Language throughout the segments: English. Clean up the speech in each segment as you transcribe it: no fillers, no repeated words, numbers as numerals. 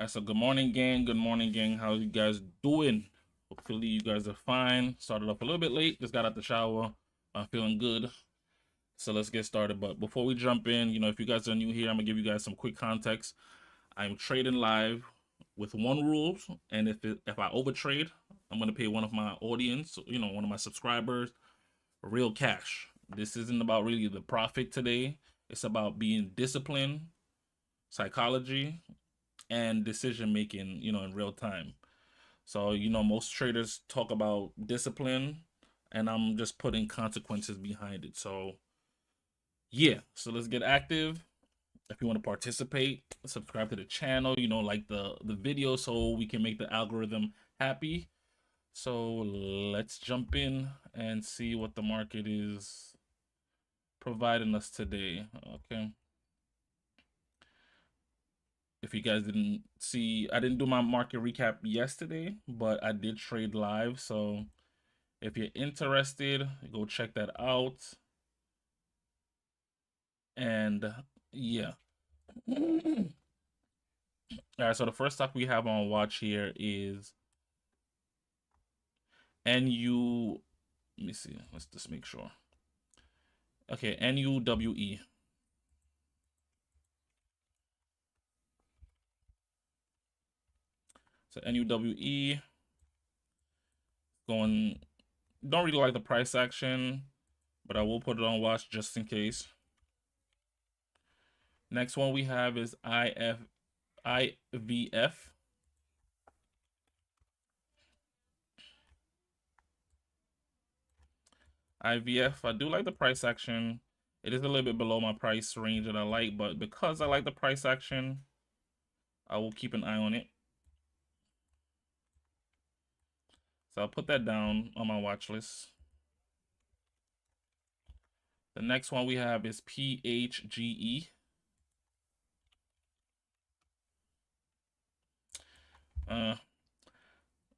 So good morning, gang. Good morning, gang. How you guys doing? Hopefully you guys are fine. Started off a little bit late. Just got out the shower. I'm feeling good. So let's get started. But before we jump in, if you guys are new here, I'm gonna give you guys some quick context. I'm trading live with one rule, and if I overtrade, I'm gonna pay one of my audience, one of my subscribers, real cash. This isn't about really the profit today. It's about being disciplined, psychology, and decision making, in real time. So, most traders talk about discipline, and I'm just putting consequences behind it. So, yeah, so let's get active. If you want to participate, subscribe to the channel, like the video so we can make the algorithm happy. So, let's jump in and see what the market is providing us today. Okay. If you guys didn't see, I didn't do my market recap yesterday, but I did trade live. So if you're interested, go check that out. And yeah. All right, so the first stock we have on watch here is NU. Let me see. Let's just make sure. Okay, NUWE. So NUWE going. Don't really like the price action, but I will put it on watch just in case. Next one we have is IVF. IVF, I do like the price action. It is a little bit below my price range that I like, but because I like the price action, I will keep an eye on it. So I'll put that down on my watch list. The next one we have is PHGE.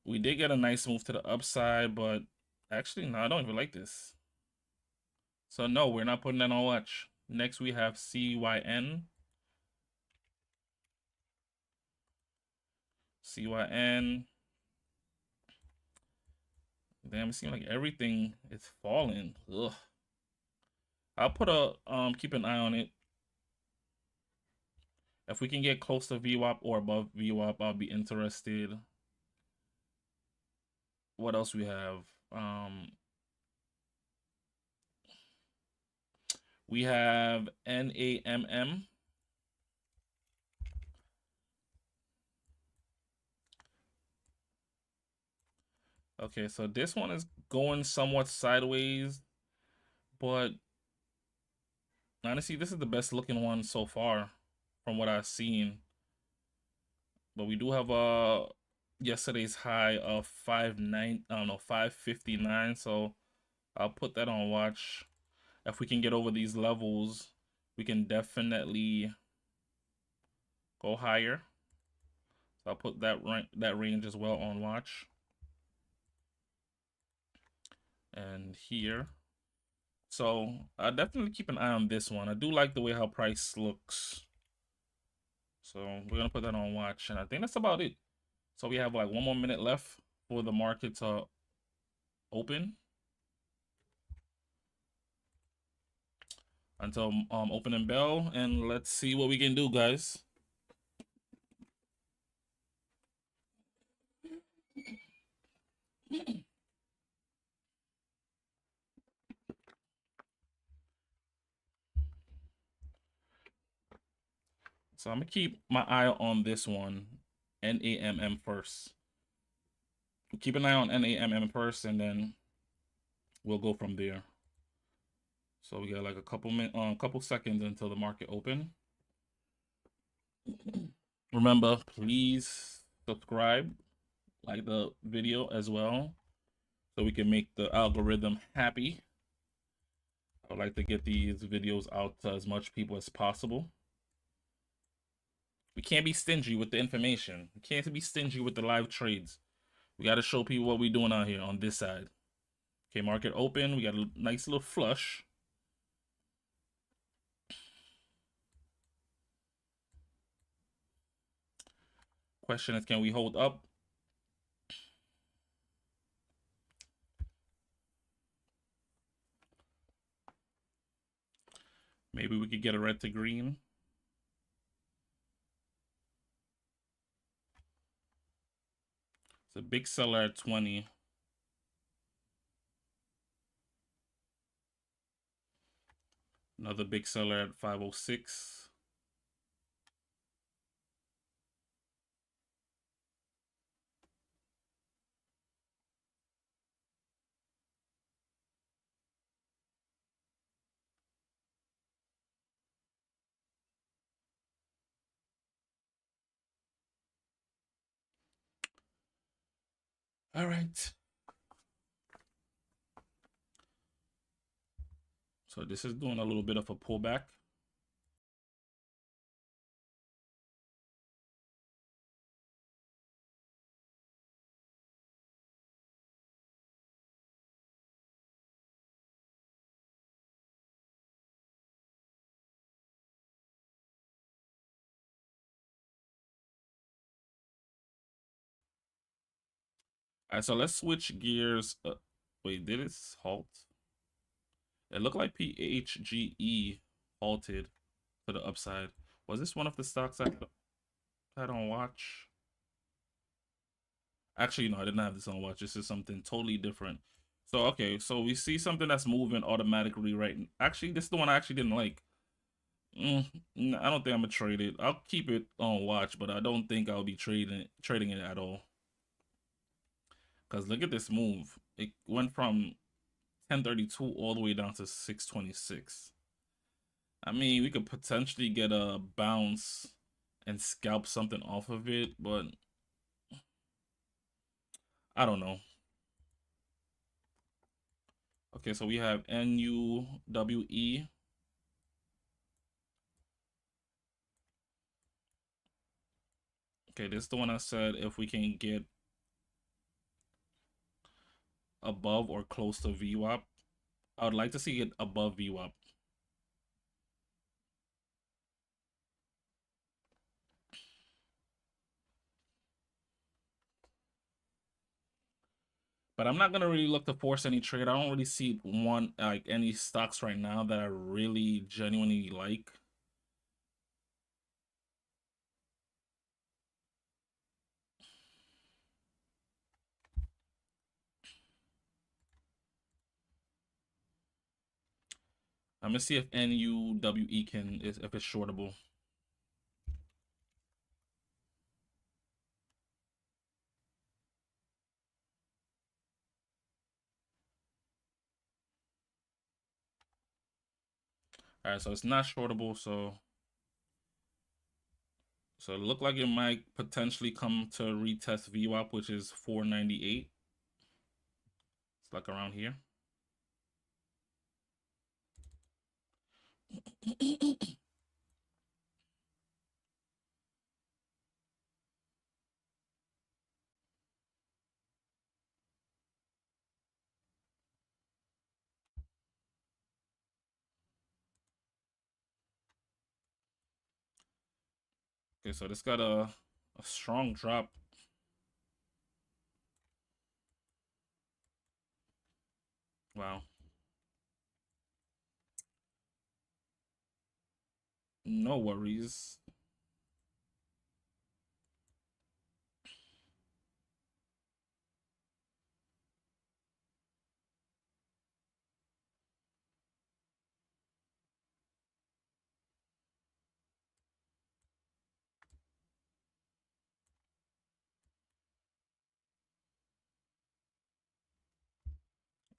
We did get a nice move to the upside, but actually, no, I don't even like this. So no, we're not putting that on watch. Next we have CYN. CYN. Damn, it seems like everything is falling. Ugh. I'll put a keep an eye on it. If we can get close to VWAP or above VWAP, I'll be interested. What else we have? We have NAMM. Okay, so this one is going somewhat sideways, but honestly, this is the best looking one so far from what I've seen. But we do have yesterday's high of 559, so I'll put that on watch. If we can get over these levels, we can definitely go higher. So I'll put that range as well on watch. And here. So I definitely keep an eye on this one. I do like the way how price looks. So we're gonna put that on watch. And I think that's about it. So we have like 1 more minute left for the market to open. Until opening bell, and let's see what we can do, guys. So I'm gonna keep my eye on this one, NAMM first. Keep an eye on NAMM first, and then we'll go from there. So we got like a couple seconds until the market open. Remember, please subscribe, like the video as well, so we can make the algorithm happy. I would like to get these videos out to as much people as possible. We can't be stingy with the information. We can't be stingy with the live trades. We got to show people what we're doing out here on this side. Okay, market open. We got a nice little flush. question is, can we hold up? Maybe we could get a red to green. It's a big seller at 20. Another big seller at 506. All right. So this is doing a little bit of a pullback. All right, so let's switch gears. Wait, did it halt? It looked like PHGE halted to the upside. Was this one of the stocks I had on watch? Actually, no, I didn't have this on watch. This is something totally different. So, okay, so we see something that's moving automatically right. Actually, this is the one I actually didn't like. I don't think I'm gonna trade it. I'll keep it on watch, but I don't think I'll be trading it at all. Because look at this move. It went from 1032 all the way down to 626. I mean, we could potentially get a bounce and scalp something off of it, but I don't know. Okay, so we have NUWE. Okay, this is the one I said if we can get above or close to VWAP. I would like to see it above VWAP. But I'm not gonna really look to force any trade. I don't really see any stocks right now that I really genuinely like. I'm gonna see if NUWE if it's shortable. All right, so it's not shortable, so it looked like it might potentially come to retest VWAP, which is 498. It's like around here. Okay, so this got a strong drop. Wow. No worries.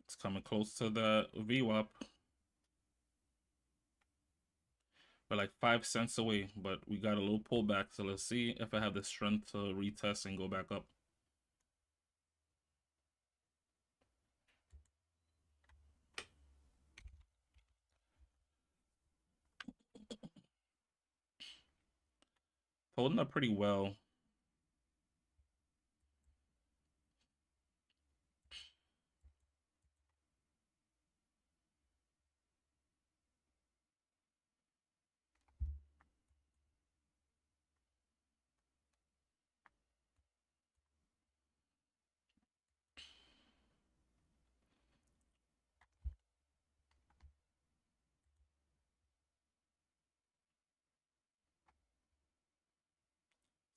It's coming close to the VWAP. We're like 5 cents away, but we got a little pullback. So let's see if I have the strength to retest and go back up. Holding up pretty well.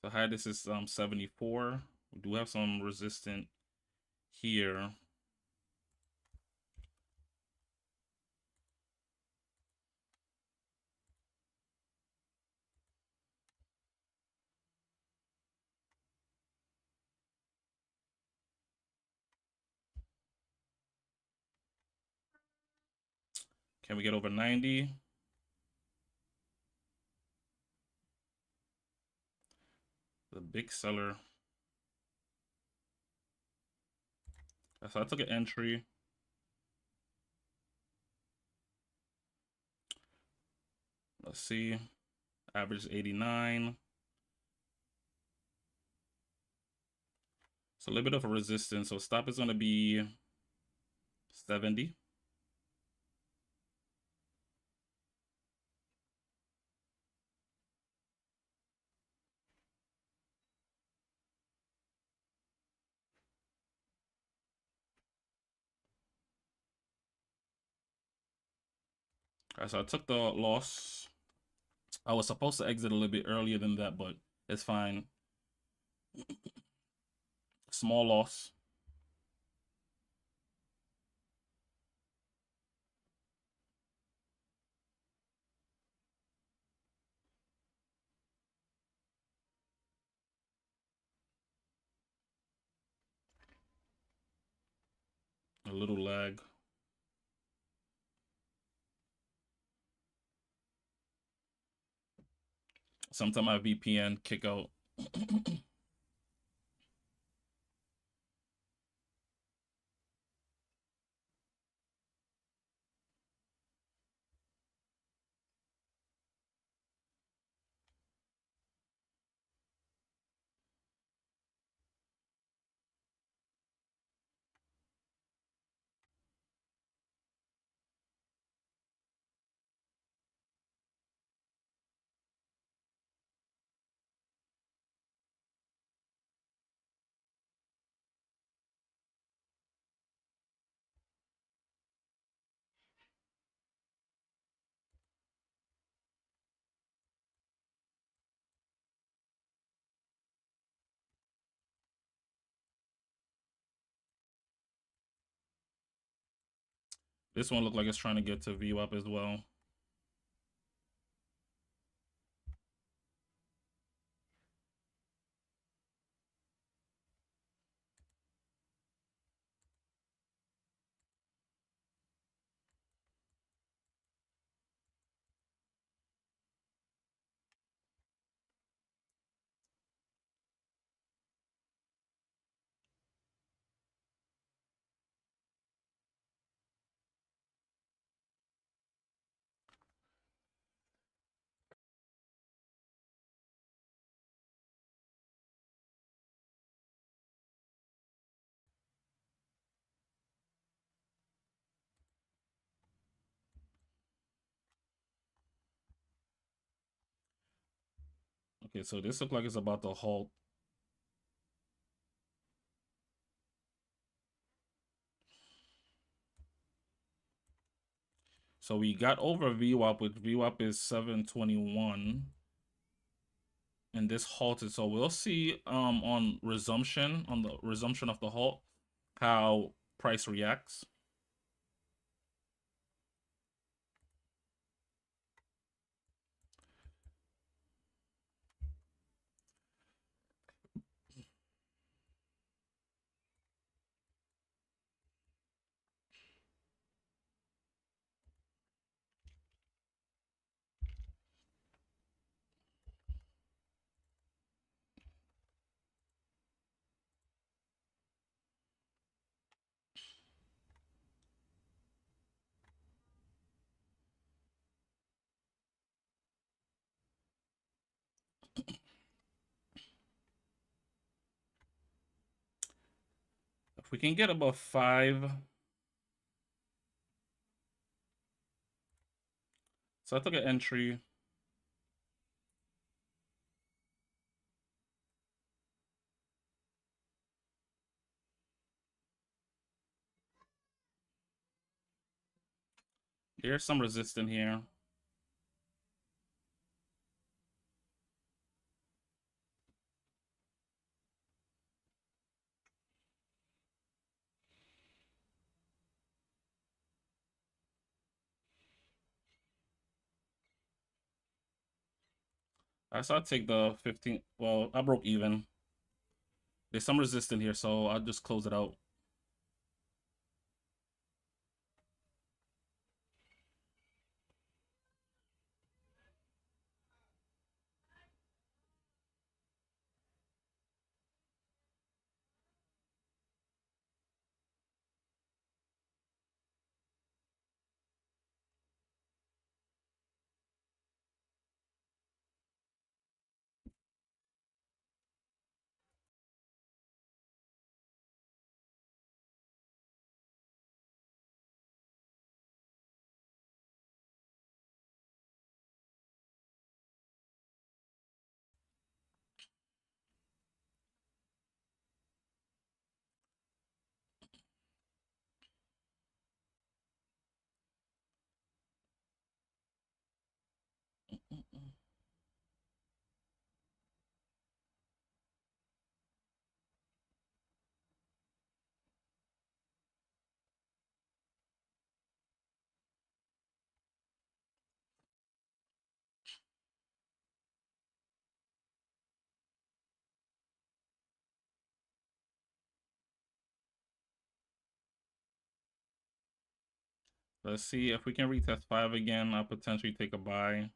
The high this is 74. We do have some resistance here. Can we get over 90? The big seller. So I took an entry. Let's see. Average 89. So a little bit of a resistance. So stop is going to be 70. All right, so I took the loss. I was supposed to exit a little bit earlier than that, but it's fine. Small loss. A little lag. Sometimes my VPN kick out. This one looked like it's trying to get to view up as well. Okay, so this looks like it's about to halt. So we got over VWAP, with VWAP is 721. And this halted. So we'll see on resumption, on the resumption of the halt, how price reacts. If we can get above 5. So I took an entry. There's some resistance here. So I'll take the 15. Well, I broke even. There's some resistance here, so I'll just close it out. Let's see if we can retest 5 again. I'll potentially take a buy.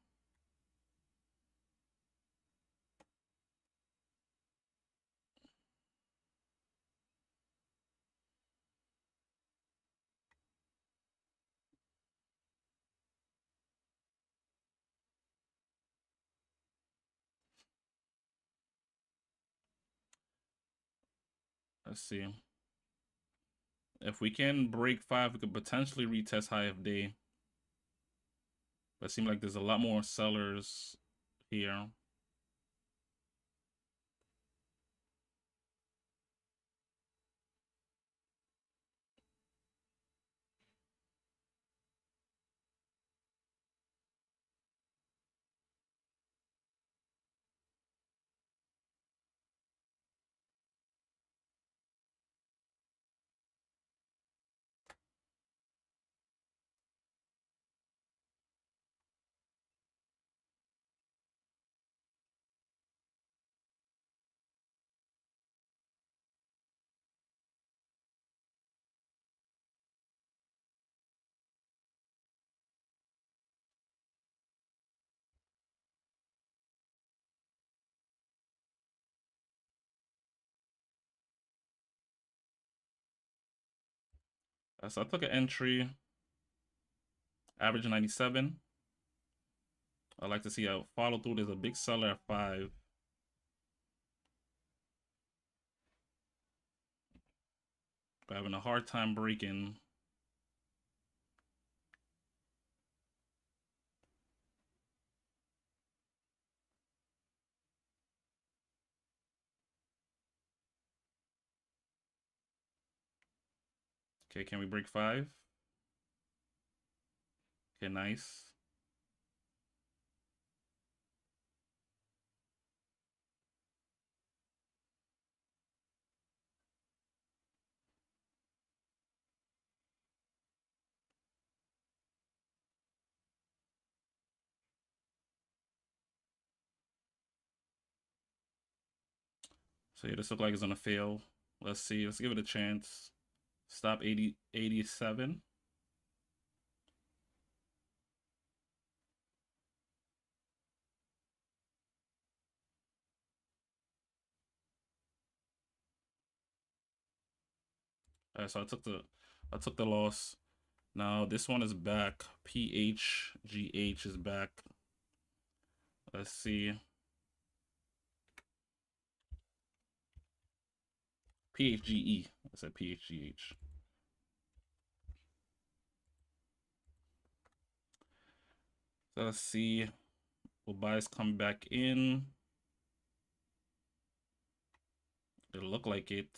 Let's see. If we can break 5, we could potentially retest high of day. But it seems like there's a lot more sellers here. So I took an entry, average 97. I'd like to see a follow through. There's a big seller at 5. But having a hard time breaking. Okay, can we break 5? Okay, nice. So yeah, this looks like it's gonna fail. Let's see. Let's give it a chance. Stop 87. So I took the loss. Now this one is back. PHGH is back. Let's see. PHGE. I said PHGH. So let's see. Will buys come back in? It'll look like it.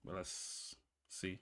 But let's see.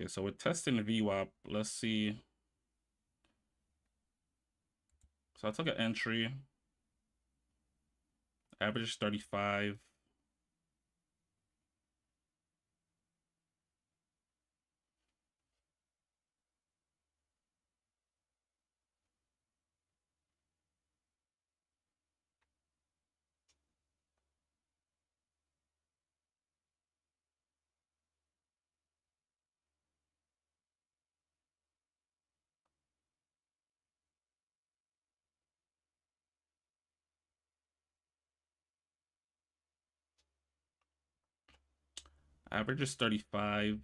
Okay, so we're testing VWAP. Let's see. So I took an entry. Average is 35. Average is 35.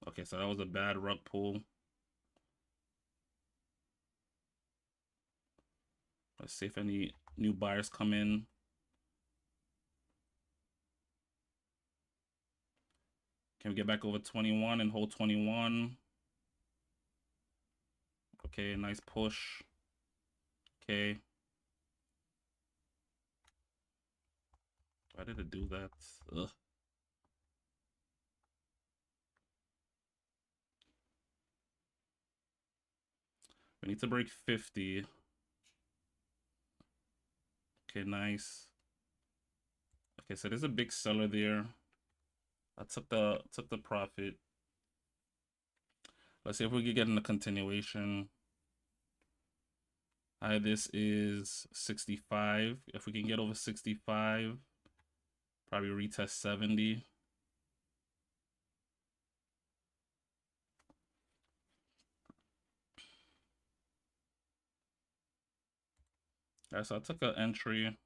Okay, so that was a bad rug pull. Let's see if any new buyers come in. Can we get back over 21 and hold 21? Okay, nice push. Okay. Why did it do that? Ugh. We need to break 50. Okay, nice. Okay, so there's a big seller there. I took the profit. Let's see if we can get in a continuation. Hi, this is 65. If we can get over 65, probably retest 70. All right, so I took an entry.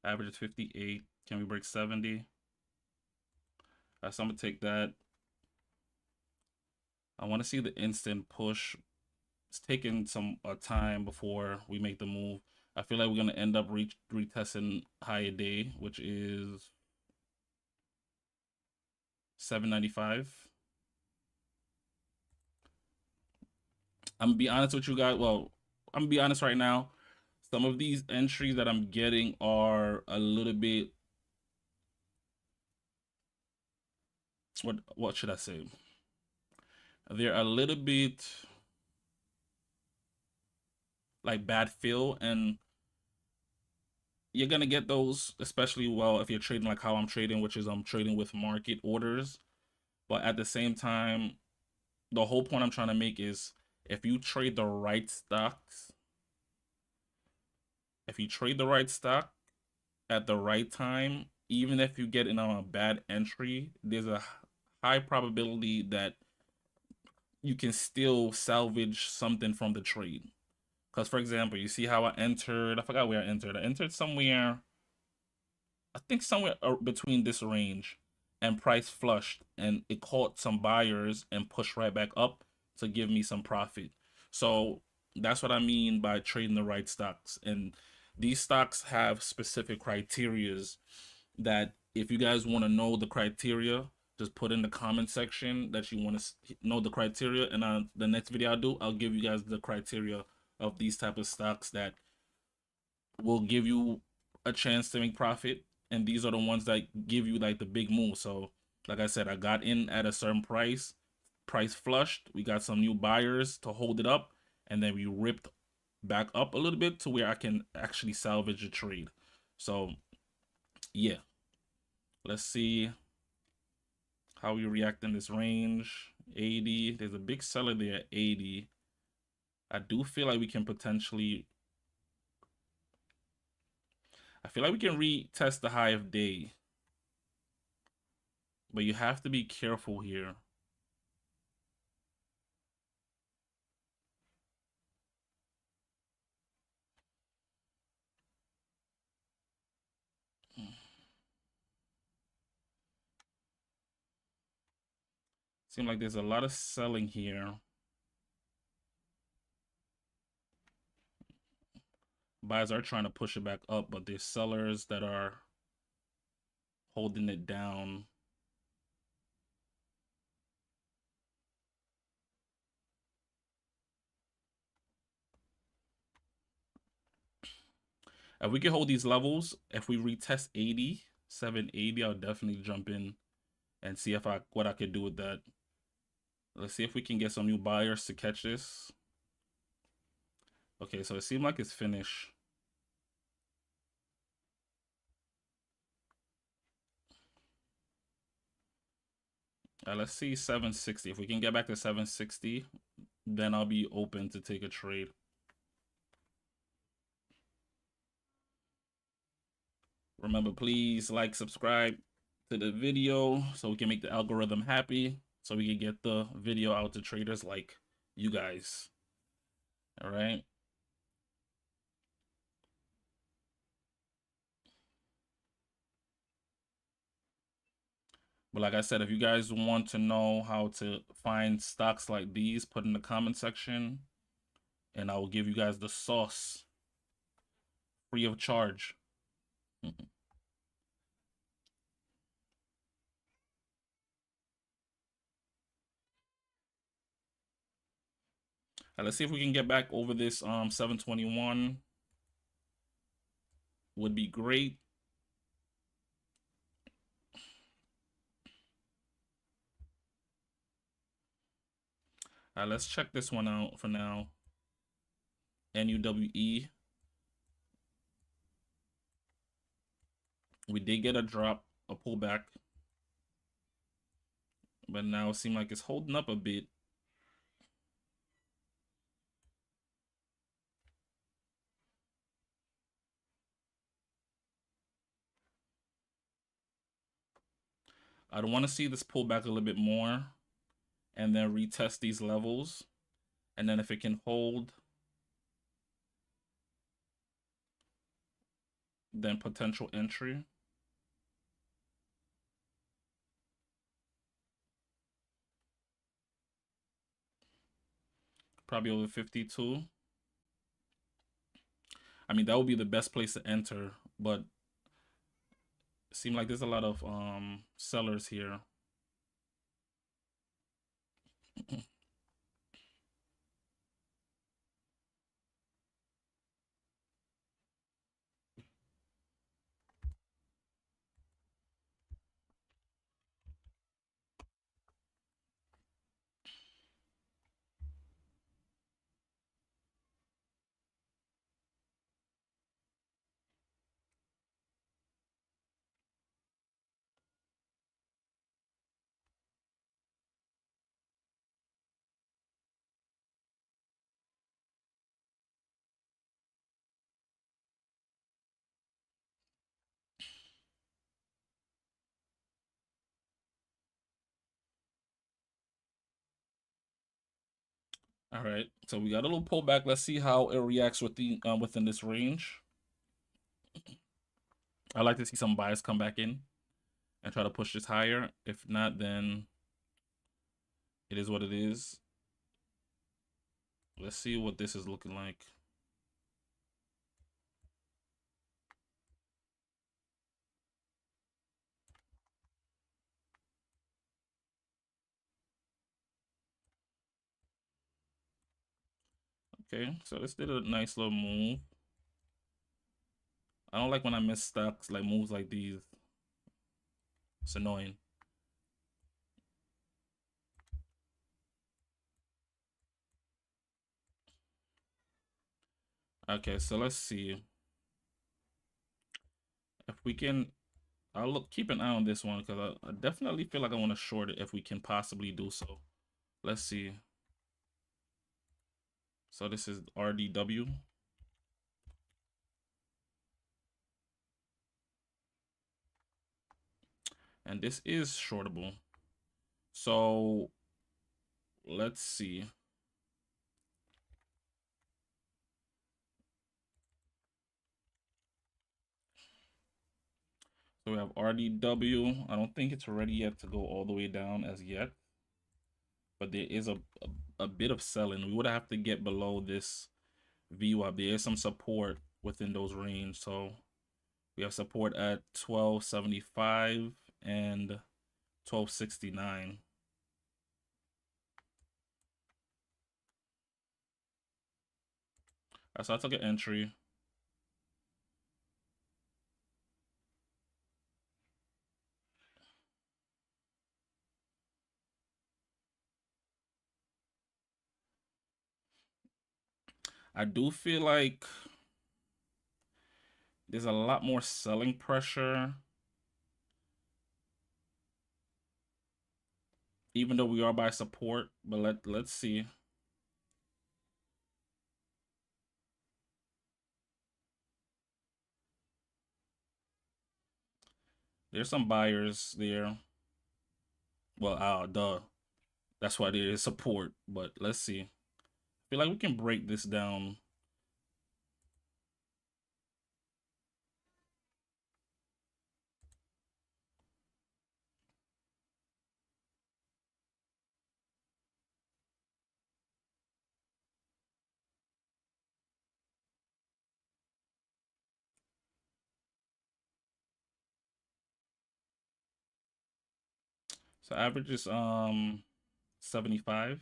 Average is 58. Can we break 70? All right, so I'm gonna take that. I want to see the instant push. It's taking some time before we make the move. I feel like we're gonna end up retesting higher day, which is 795. I'm gonna be honest with you guys. Well, I'm gonna be honest right now. Some of these entries that I'm getting are a little bit, what should I say? They're a little bit like bad feel, and you're gonna get those, especially well if you're trading like how I'm trading, which is I'm trading with market orders. But at the same time, the whole point I'm trying to make is if you trade the right stocks, if you trade the right stock at the right time, even if you get in on a bad entry, there's a high probability that you can still salvage something from the trade. Because, for example, you see how I entered, I forgot where I entered. I entered somewhere, I think somewhere between this range, and price flushed and it caught some buyers and pushed right back up to give me some profit. So that's what I mean by trading the right stocks. And these stocks have specific criterias that if you guys want to know the criteria, just put in the comment section that you want to know the criteria, and the next video I'll do, I'll give you guys the criteria of these type of stocks that will give you a chance to make profit, and these are the ones that give you like the big move. So like I said, I got in at a certain price flushed, we got some new buyers to hold it up, and then we ripped back up a little bit to where I can actually salvage a trade. So yeah, let's see how we react in this range. 80, there's a big seller there at 80. I do feel like we can potentially, I feel like we can retest the high of day, but you have to be careful here. Seems like there's a lot of selling here. Buyers are trying to push it back up, but there's sellers that are holding it down. If we can hold these levels, if we retest 80, 780, I'll definitely jump in and see if what I could do with that. Let's see if we can get some new buyers to catch this. Okay, so it seemed like it's finished. Let's see 760. If we can get back to 760, then I'll be open to take a trade. Remember, please like, subscribe to the video so we can make the algorithm happy, so we can get the video out to traders like you guys. All right. But like I said, if you guys want to know how to find stocks like these, put in the comment section and I will give you guys the sauce free of charge. Let's see if we can get back over this 721. Would be great. Let's check this one out for now. NUWE. We did get a drop, a pullback, but now it seems like it's holding up a bit. I'd want to see this pull back a little bit more and then retest these levels. And then if it can hold, then potential entry. Probably over 52. I mean, that would be the best place to enter, but it seems like there's a lot of sellers here. All right, so we got a little pullback. Let's see how it reacts within this range. I like to see some buyers come back in and try to push this higher. If not, then it is what it is. Let's see what this is looking like. Okay, so this did a nice little move. I don't like when I miss stocks like moves like these. It's annoying. Okay, so let's see if we can. I'll keep an eye on this one because I definitely feel like I want to short it if we can possibly do so. Let's see. So this is RDW. And this is shortable. So let's see. So we have RDW. I don't think it's ready yet to go all the way down as yet. But there is a bit of selling. We would have to get below this VWAP. There is some support within those range. So we have support at 1275 and 1269. So I took an entry. I do feel like there's a lot more selling pressure, even though we are by support. But let's see. There's some buyers there. Well, duh. That's why there is support. But let's see. I feel like we can break this down. So average is 75.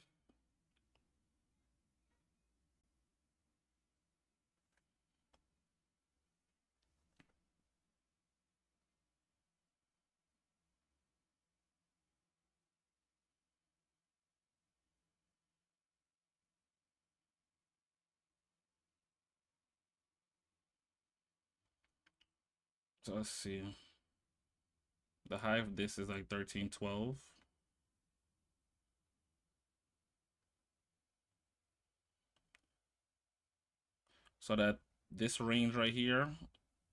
So let's see. The high of this is like 1312. So that this range right here,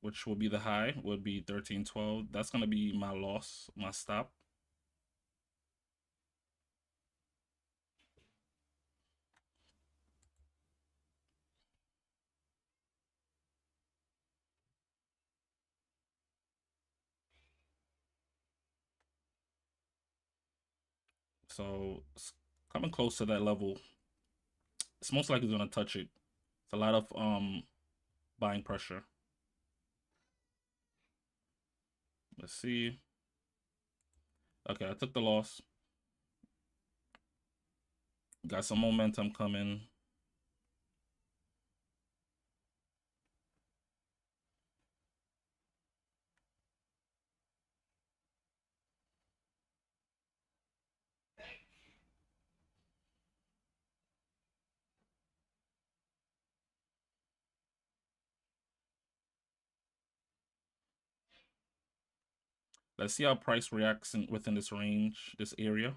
which will be the high, would be 1312. That's gonna be my loss, my stop. So it's coming close to that level. It's most likely gonna touch it. It's a lot of buying pressure. Let's see. Okay, I took the loss. Got some momentum coming. Let's see how price reacts within this range, this area.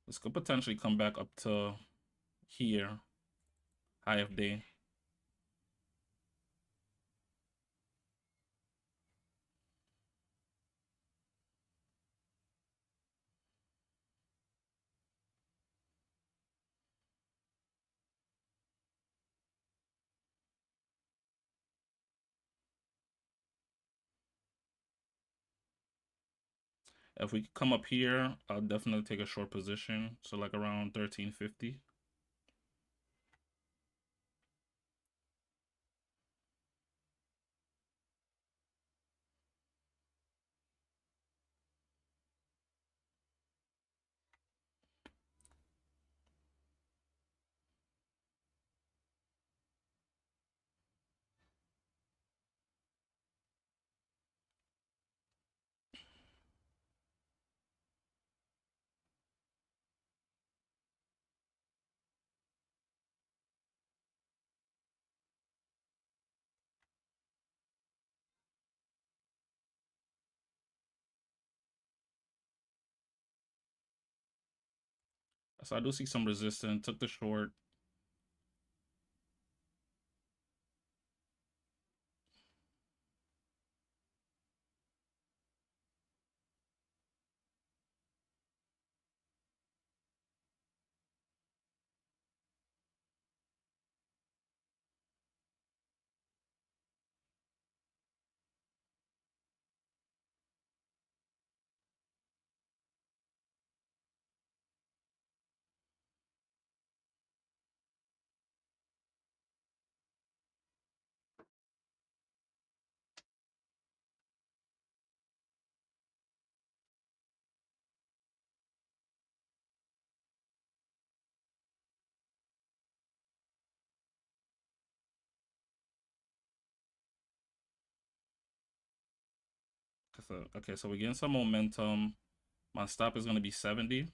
This could potentially come back up to here, high of day. If we come up here, I'll definitely take a short position. So like around 1350. So I do see some resistance. Took the short. Okay, so we're getting some momentum. My stop is going to be 70.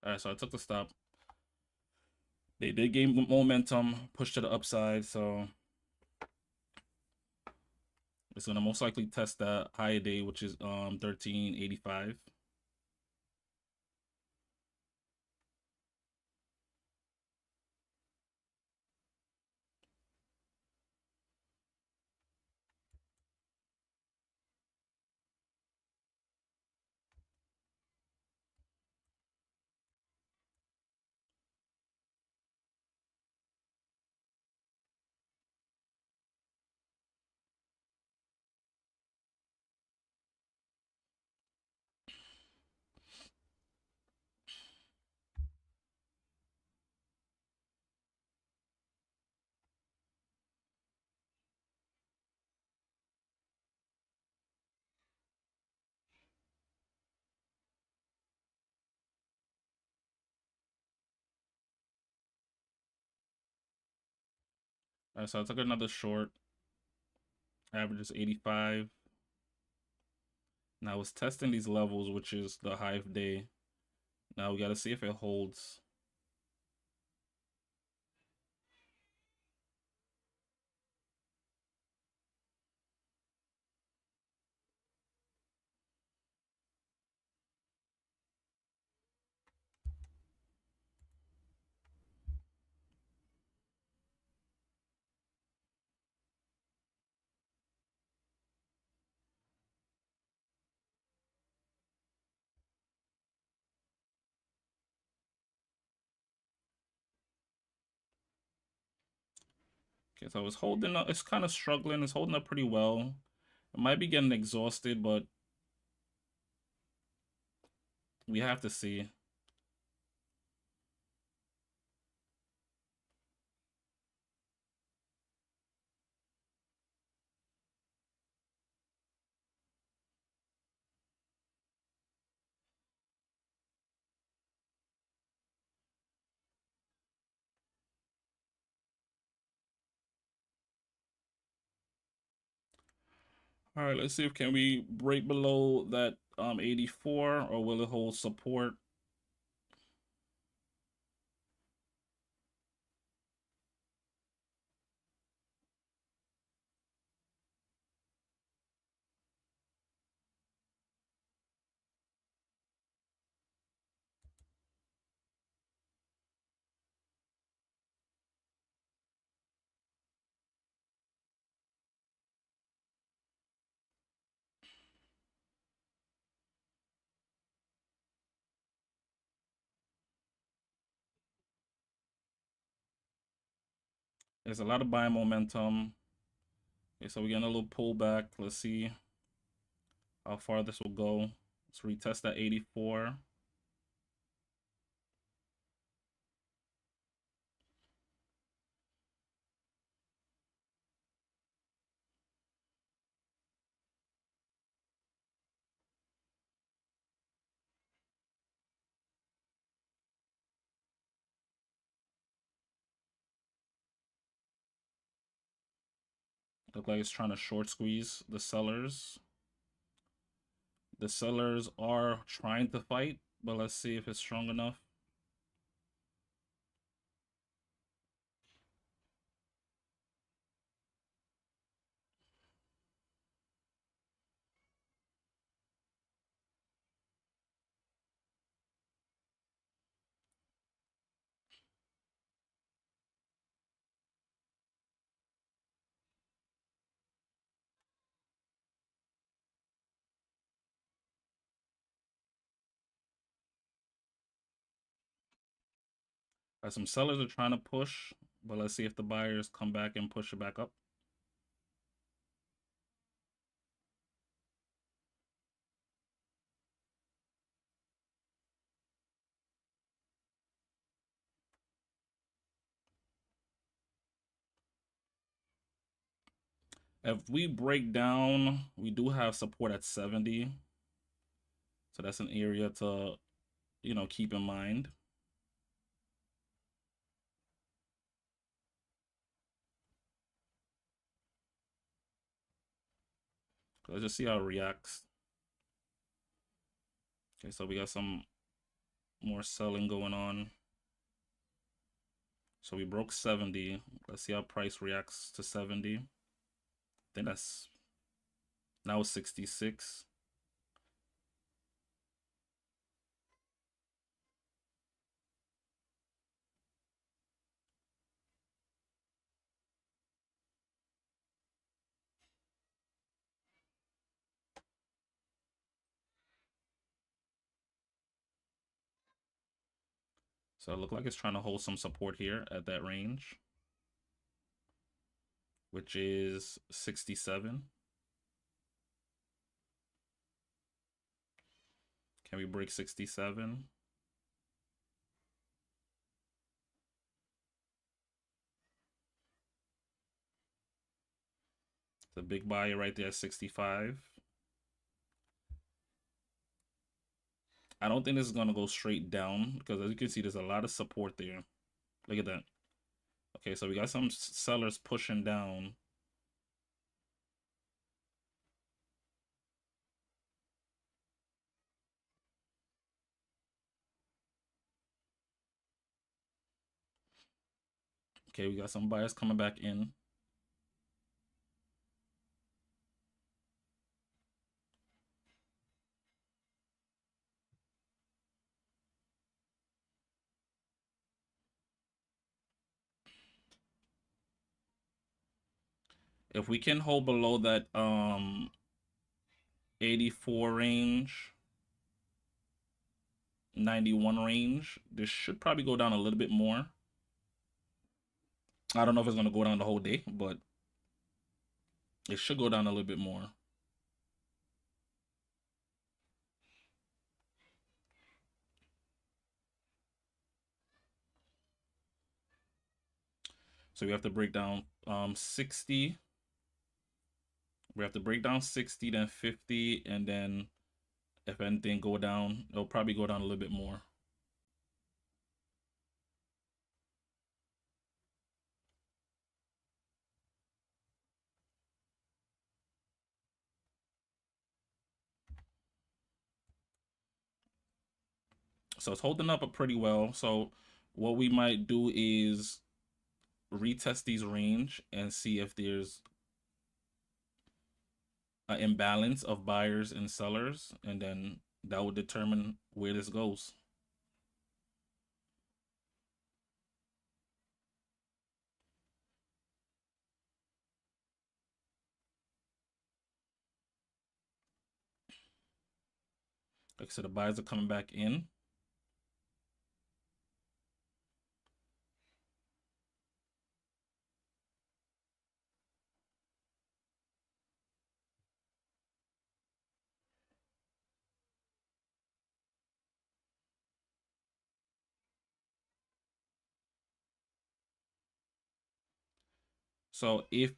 All right, so I took the stop. They did gain momentum, push to the upside, so it's gonna most likely test that high day, which is 1385. All right, so I took another short. Average is 85. Now it's testing these levels, which is the high of day. Now we got to see if it holds. Okay, so it's holding up. It's kind of struggling. It's holding up pretty well. It might be getting exhausted, but we have to see. All right, let's see if can we break below that 84, or will it hold support? There's a lot of buying momentum. Okay, so we're getting a little pullback. Let's see how far this will go. Let's retest that 84. Look like it's trying to short squeeze the sellers. The sellers are trying to fight, but let's see if it's strong enough. Some sellers are trying to push, but let's see if the buyers come back and push it back up. If we break down, we do have support at 70. So that's an area to, you know, keep in mind. Let's just see how it reacts. Okay, so we got some more selling going on. So we broke 70. Let's see how price reacts to 70. I think that's now 66. So it looks like it's trying to hold some support here at that range, which is 67. Can we break 67? The big buyer right there at 65. I don't think this is going to go straight down because as you can see, there's a lot of support there. Look at that. Okay, so we got some sellers pushing down. Okay, we got some buyers coming back in. If we can hold below that 84 range, 91 range, this should probably go down a little bit more. I don't know if it's going to go down the whole day, but it should go down a little bit more. So we have to break down 60. We have to break down 60, then 50, and then if anything go down, it'll probably go down a little bit more. So it's holding up pretty well. So what we might do is retest these range and see if there's an imbalance of buyers and sellers, and then that will determine where this goes. Like I said, the buyers are coming back in. So if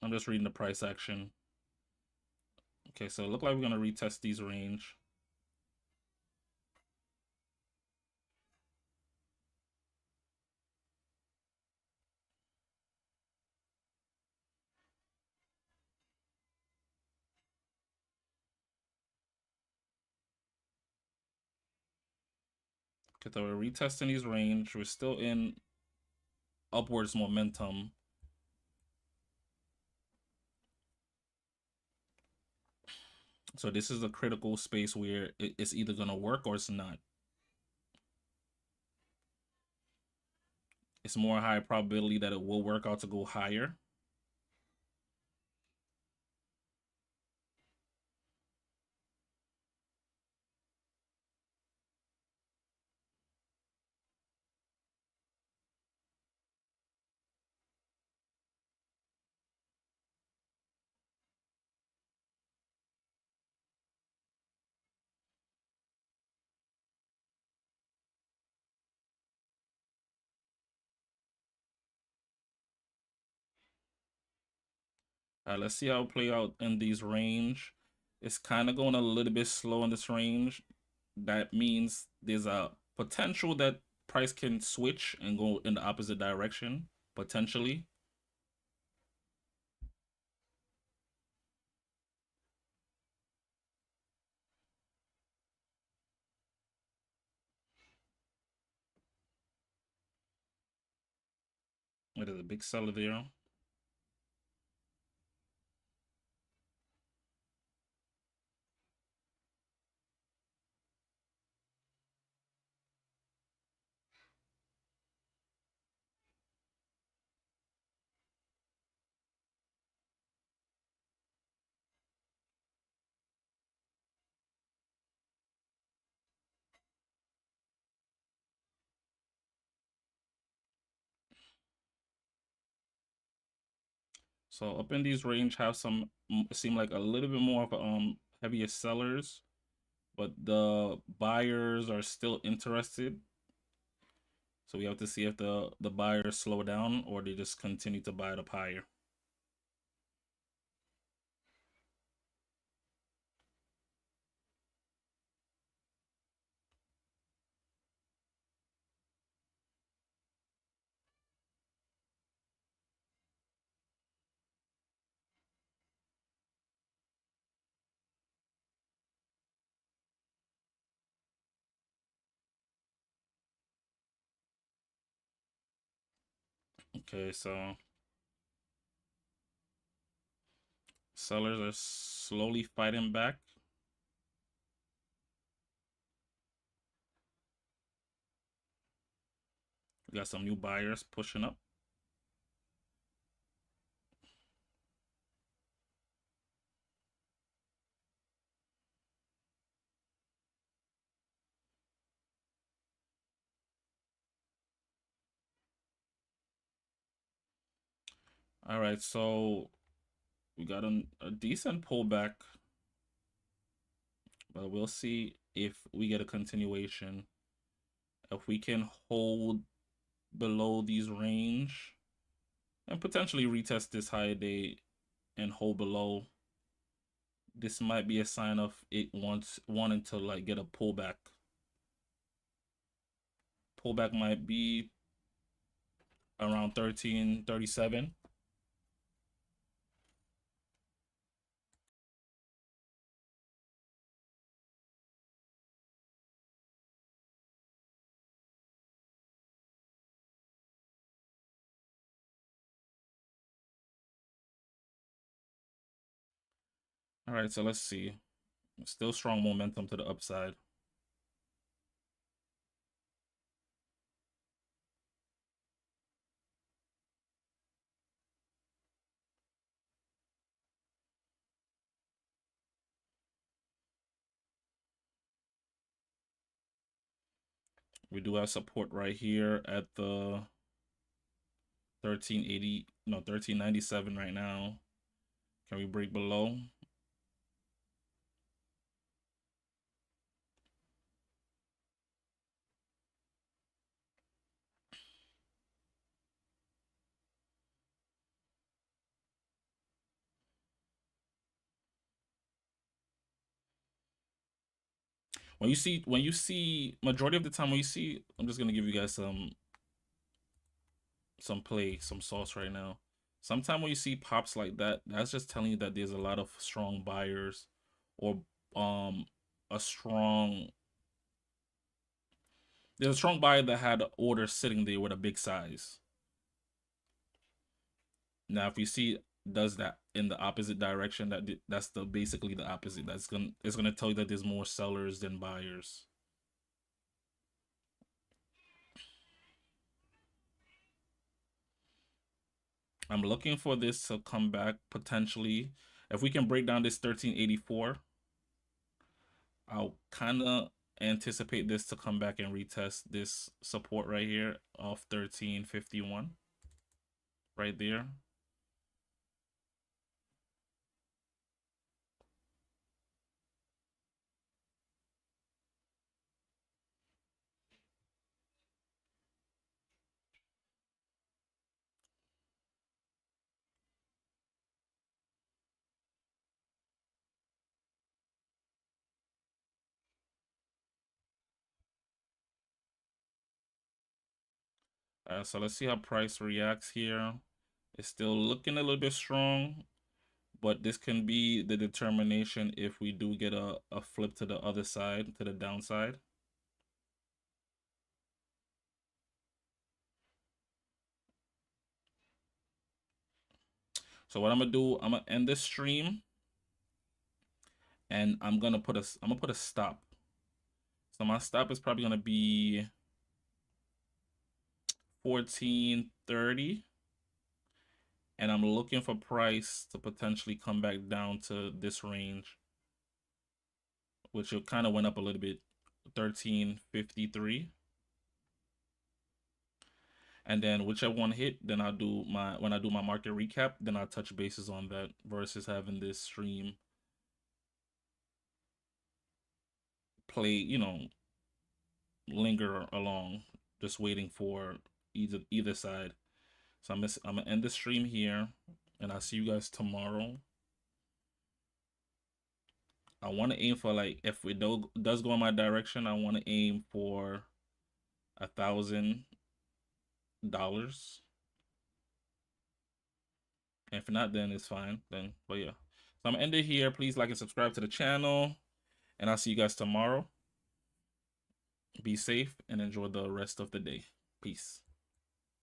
I'm just reading the price action. Okay, so it looks like we're gonna retest these range. Okay, so we're retesting these range. We're still in upwards momentum. So this is a critical space where it's either gonna work or it's not. It's more high probability that it will work out to go higher. All right, let's see how it play out in these range. It's kind of going a little bit slow in this range. That means there's a potential that price can switch and go in the opposite direction, potentially. It is a big seller there. So up in these range have some seem like a little bit more of a, heavier sellers, but the buyers are still interested. So we have to see if the buyers slow down or they just continue to buy it up higher. Okay, so sellers are slowly fighting back. We got some new buyers pushing up. All right, so we got a decent pullback, but we'll see if we get a continuation. If we can hold below these range and potentially retest this high day and hold below, this might be a sign of it wants wanting to like get a pullback. Pullback might be around 1337. All right, so let's see. Still strong momentum to the upside. We do have support right here at the 1380, no, 1397 right now. Can we break below? When you see majority of the time when you see, I'm just gonna give you guys some sauce right now. Sometime when you see pops like that, that's just telling you that there's a lot of strong buyers or um a strong there's a strong buyer that had orders sitting there with a big size. Now, if you see does that in the opposite direction, that's the basically the opposite. It's gonna tell you that there's more sellers than buyers. I'm looking for this to come back potentially. If we can break down this 1384, I'll kind of anticipate this to come back and retest this support right here of 1351 right there. So let's see how price reacts here. It's still looking a little bit strong, but this can be the determination if we do get a flip to the other side, to the downside. So what I'm gonna do, I'm gonna end this stream, and I'm gonna put a stop. So my stop is probably gonna be 1430, and I'm looking for price to potentially come back down to this range, which it kind of went up a little bit, 1353. And then whichever one hit, then I'll do my, when I do my market recap, then I'll touch bases on that versus having this stream play, you know, linger along, just waiting for either side. So I'm gonna end the stream here, and I'll see you guys tomorrow. I want to aim for, like, if it does go in my direction, I want to aim for $1,000. And if not, then it's fine. Then, but yeah. So I'm gonna end it here. Please like and subscribe to the channel, and I'll see you guys tomorrow. Be safe and enjoy the rest of the day. Peace.